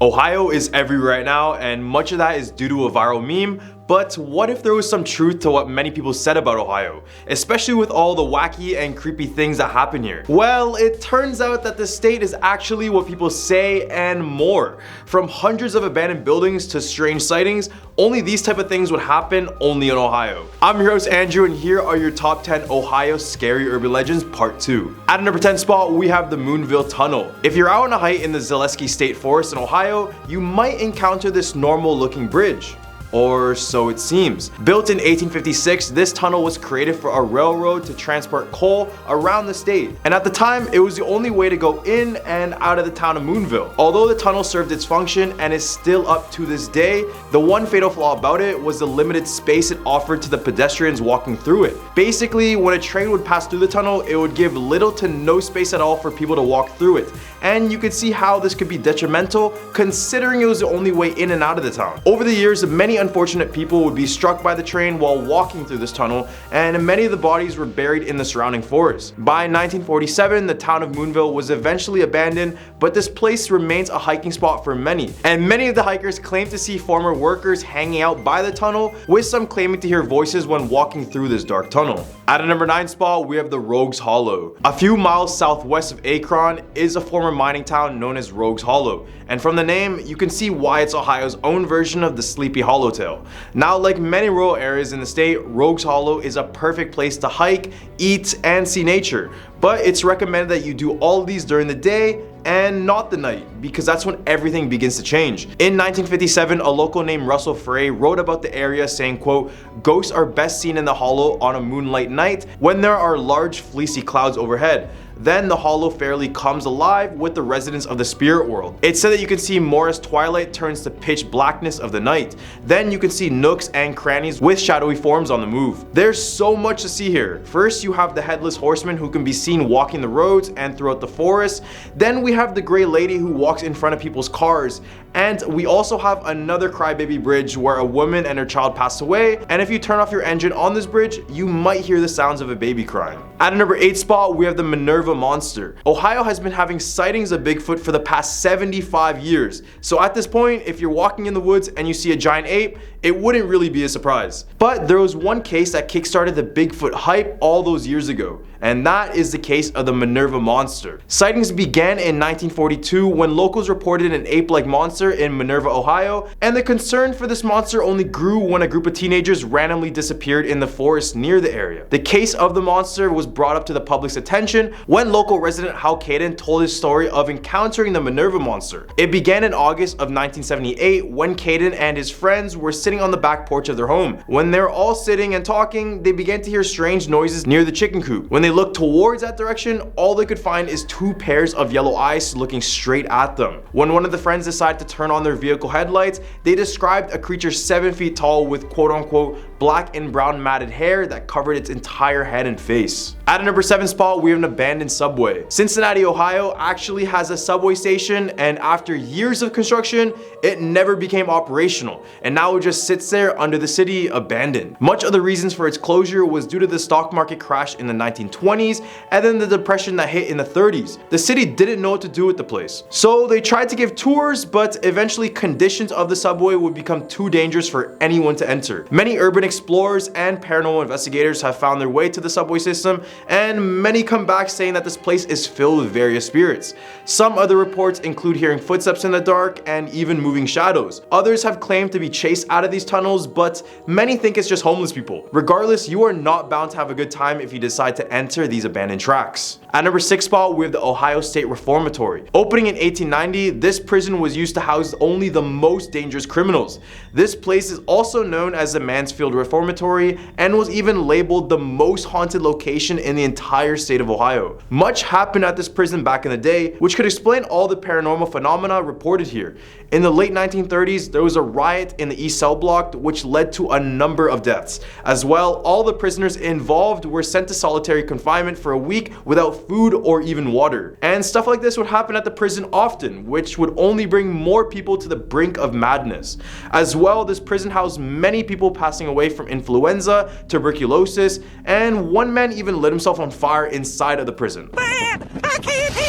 Ohio is everywhere right now, and much of that is due to a viral meme. But what if there was some truth to what many people said about Ohio, especially with all the wacky and creepy things that happen here? Well, it turns out that the state is actually what people say and more. From hundreds of abandoned buildings to strange sightings, only these type of things would happen only in Ohio. I'm your host Andrew, and here are your top 10 Ohio scary urban legends part 2. At a number 10 spot, we have the Moonville Tunnel. If you're out on a hike in the Zaleski State Forest in Ohio, you might encounter this normal looking bridge. Or so it seems. Built in 1856, this tunnel was created for a railroad to transport coal around the state. And at the time, it was the only way to go in and out of the town of Moonville. Although the tunnel served its function and is still up to this day, the one fatal flaw about it was the limited space it offered to the pedestrians walking through it. Basically, when a train would pass through the tunnel, it would give little to no space at all for people to walk through it. And you could see how this could be detrimental considering it was the only way in and out of the town. Over the years, many unfortunate people would be struck by the train while walking through this tunnel, and many of the bodies were buried in the surrounding forest. By 1947, the town of Moonville was eventually abandoned, but this place remains a hiking spot for many. And many of the hikers claim to see former workers hanging out by the tunnel, with some claiming to hear voices when walking through this dark tunnel. At a number 9 spot, we have the Rogues Hollow. A few miles southwest of Akron is a former mining town known as Rogues Hollow, and from the name, you can see why it's Ohio's own version of the Sleepy Hollow tale. Now, like many rural areas in the state, Rogues Hollow is a perfect place to hike, eat, and see nature, but it's recommended that you do all of these during the day and not the night, because that's when everything begins to change. In 1957, a local named Russell Frey wrote about the area saying, quote, "Ghosts are best seen in the hollow on a moonlight night when there are large fleecy clouds overhead. Then the hollow fairly comes alive with the residents of the spirit world. It's said that you can see more as twilight turns to pitch blackness of the night. Then you can see nooks and crannies with shadowy forms on the move." There's so much to see here. First, you have the headless horseman who can be seen walking the roads and throughout the forest. Then we have the gray lady who walks in front of people's cars. And we also have another crybaby bridge where a woman and her child pass away, and if you turn off your engine on this bridge, you might hear the sounds of a baby crying. At a number 8 spot, we have the Minerva Monster. Ohio has been having sightings of Bigfoot for the past 75 years, so at this point, if you're walking in the woods and you see a giant ape, it wouldn't really be a surprise. But there was one case that kickstarted the Bigfoot hype all those years ago, and that is the case of the Minerva Monster. Sightings began in 1942 when locals reported an ape-like monster in Minerva, Ohio, and the concern for this monster only grew when a group of teenagers randomly disappeared in the forest near the area. The case of the monster was brought up to the public's attention when local resident Hal Caden told his story of encountering the Minerva Monster. It began in August of 1978 when Caden and his friends were sitting on the back porch of their home. When they were all sitting and talking, they began to hear strange noises near the chicken coop. When they looked towards that direction, all they could find is 2 pairs of yellow eyes looking straight at them. When one of the friends decided to turn on their vehicle headlights, they described a creature 7 feet tall with quote-unquote black and brown matted hair that covered its entire head and face. At a number 7 spot, we have an abandoned subway. Cincinnati, Ohio actually has a subway station, and after years of construction, it never became operational, and now it just sits there under the city abandoned. Much of the reasons for its closure was due to the stock market crash in the 1920s and then the depression that hit in the 30s. The city didn't know what to do with the place, so they tried to give tours, but eventually conditions of the subway would become too dangerous for anyone to enter. Many urban explorers and paranormal investigators have found their way to the subway system, and many come back saying that this place is filled with various spirits. Some other reports include hearing footsteps in the dark and even moving shadows. Others have claimed to be chased out of these tunnels, but many think it's just homeless people. Regardless, you are not bound to have a good time if you decide to enter these abandoned tracks. At number 6 spot, we have the Ohio State Reformatory. Opening in 1890, this prison was used to house only the most dangerous criminals. This place is also known as the Mansfield Reformatory and was even labeled the most haunted location in the entire state of Ohio. Much happened at this prison back in the day, which could explain all the paranormal phenomena reported here. In the late 1930s, there was a riot in the East Cell Block which led to a number of deaths. As well, all the prisoners involved were sent to solitary confinement for a week without food or even water. And stuff like this would happen at the prison often, which would only bring more people to the brink of madness. As well, this prison housed many people passing away from influenza, tuberculosis, and one man even lit himself on fire inside of the prison. Man, I can't hear!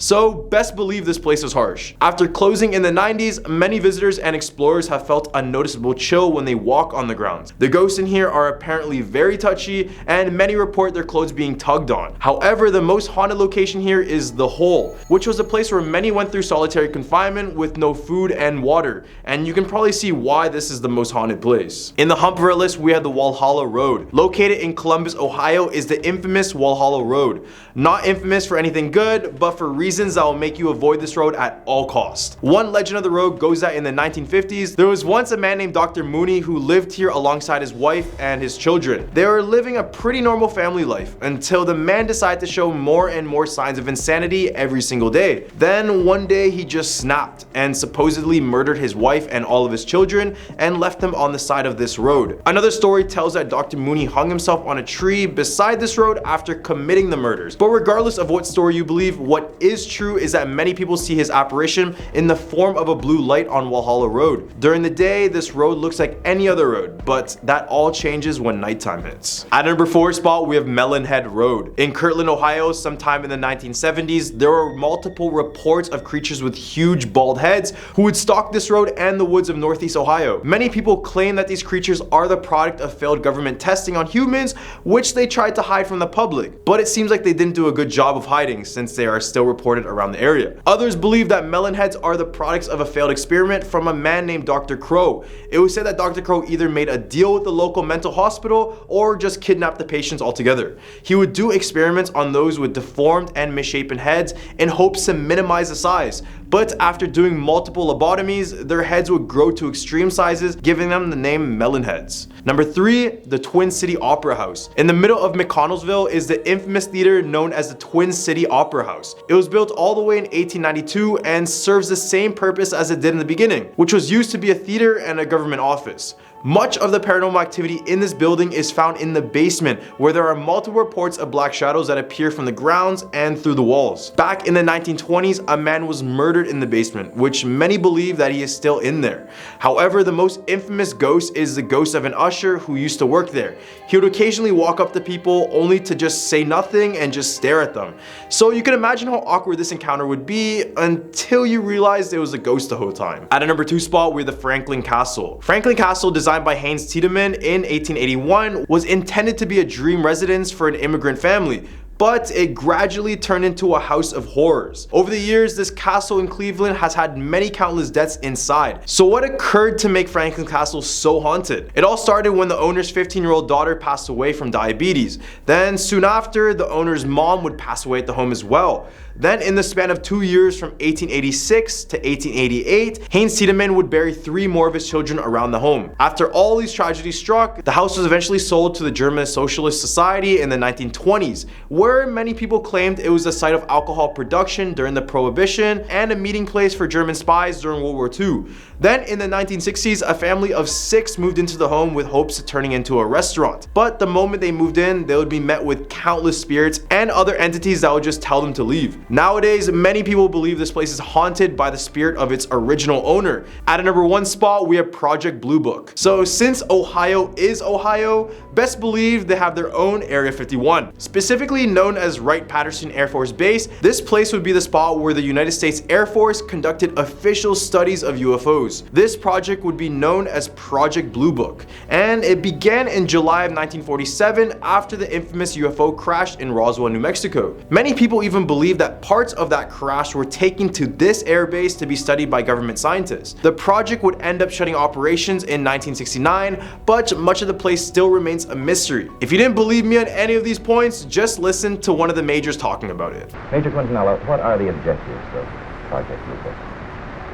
so best believe this place is harsh. After closing in the 90s, many visitors and explorers have felt a noticeable chill when they walk on the grounds. The ghosts in here are apparently very touchy, and many report their clothes being tugged on. However, the most haunted location here is the Hole, which was a place where many went through solitary confinement with no food and water, and you can probably see why this is the most haunted place. In the hump of our list, we have the Walhalla Road. Located in Columbus, Ohio, is the infamous Walhalla Road. Not infamous for anything good, but for reasons that will make you avoid this road at all costs. One legend of the road goes that in the 1950s, there was once a man named Dr. Mooney who lived here alongside his wife and his children. They were living a pretty normal family life until the man decided to show more and more signs of insanity every single day. Then one day he just snapped and supposedly murdered his wife and all of his children and left them on the side of this road. Another story tells that Dr. Mooney hung himself on a tree beside this road after committing the murders. But regardless of what story you believe, what is true is that many people see his apparition in the form of a blue light on Walhalla Road. During the day, this road looks like any other road, but that all changes when nighttime hits. At number 4 spot, we have Melon Road. In Kirtland, Ohio, sometime in the 1970s, there were multiple reports of creatures with huge bald heads who would stalk this road and the woods of Northeast Ohio. Many people claim that these creatures are the product of failed government testing on humans, which they tried to hide from the public. But it seems like they didn't do a good job of hiding, since they are still reported around the area. Others believe that melon heads are the products of a failed experiment from a man named Dr. Crow. It was said that Dr. Crow either made a deal with the local mental hospital or just kidnapped the patients altogether. He would do experiments on those with deformed and misshapen heads in hopes to minimize the size. But after doing multiple lobotomies, their heads would grow to extreme sizes, giving them the name melon heads. Number 3, the Twin City Opera House. In the middle of McConnellsville is the infamous theater known as the Twin City Opera House. It was built all the way in 1892 and serves the same purpose as it did in the beginning, which was used to be a theater and a government office. Much of the paranormal activity in this building is found in the basement, where there are multiple reports of black shadows that appear from the grounds and through the walls. Back in the 1920s, a man was murdered in the basement, which many believe that he is still in there. However, the most infamous ghost is the ghost of an usher who used to work there. He would occasionally walk up to people only to just say nothing and just stare at them. So you can imagine how awkward this encounter would be until you realized it was a ghost the whole time. At a number 2 spot, we have the Franklin Castle. Franklin Castle, designed by Haynes Tiedemann in 1881, was intended to be a dream residence for an immigrant family, but it gradually turned into a house of horrors. Over the years, this castle in Cleveland has had many countless deaths inside. So what occurred to make Franklin Castle so haunted? It all started when the owner's 15-year-old daughter passed away from diabetes. Then soon after, the owner's mom would pass away at the home as well. Then in the span of 2 years, from 1886 to 1888, Haynes Tiedemann would bury 3 more of his children around the home. After all these tragedies struck, the house was eventually sold to the German Socialist Society in the 1920s, where many people claimed it was a site of alcohol production during the Prohibition and a meeting place for German spies during World War II. Then in the 1960s, a family of 6 moved into the home with hopes of turning into a restaurant. But the moment they moved in, they would be met with countless spirits and other entities that would just tell them to leave. Nowadays, many people believe this place is haunted by the spirit of its original owner. At a number 1 spot, we have Project Blue Book. So since Ohio is Ohio, best believe they have their own Area 51. Specifically known as Wright-Patterson Air Force Base, this place would be the spot where the United States Air Force conducted official studies of UFOs. This project would be known as Project Blue Book, and it began in July of 1947 after the infamous UFO crash in Roswell, New Mexico. Many people even believe that parts of that crash were taken to this airbase to be studied by government scientists. The project would end up shutting operations in 1969, but much of the place still remains a mystery. If you didn't believe me on any of these points, just listen to one of the majors talking about it. Major Quintanilla, what are the objectives of Project Blue Book?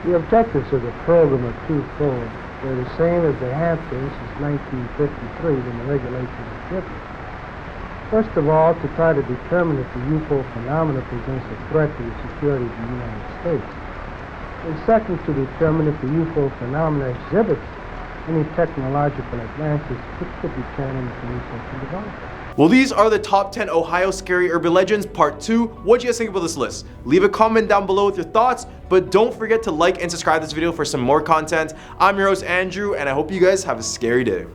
The objectives of the program are twofold. They're the same as they have been since 1953 when the regulations were written. First of all, to try to determine if the UFO phenomena presents a threat to the security of the United States. And second, to determine if the UFO phenomena exhibits any technological advances which could be turned into research and development. Well, these are the top 10 Ohio Scary Urban Legends Part 2. What do you guys think about this list? Leave a comment down below with your thoughts, but don't forget to like and subscribe to this video for some more content. I'm your host Andrew, and I hope you guys have a scary day.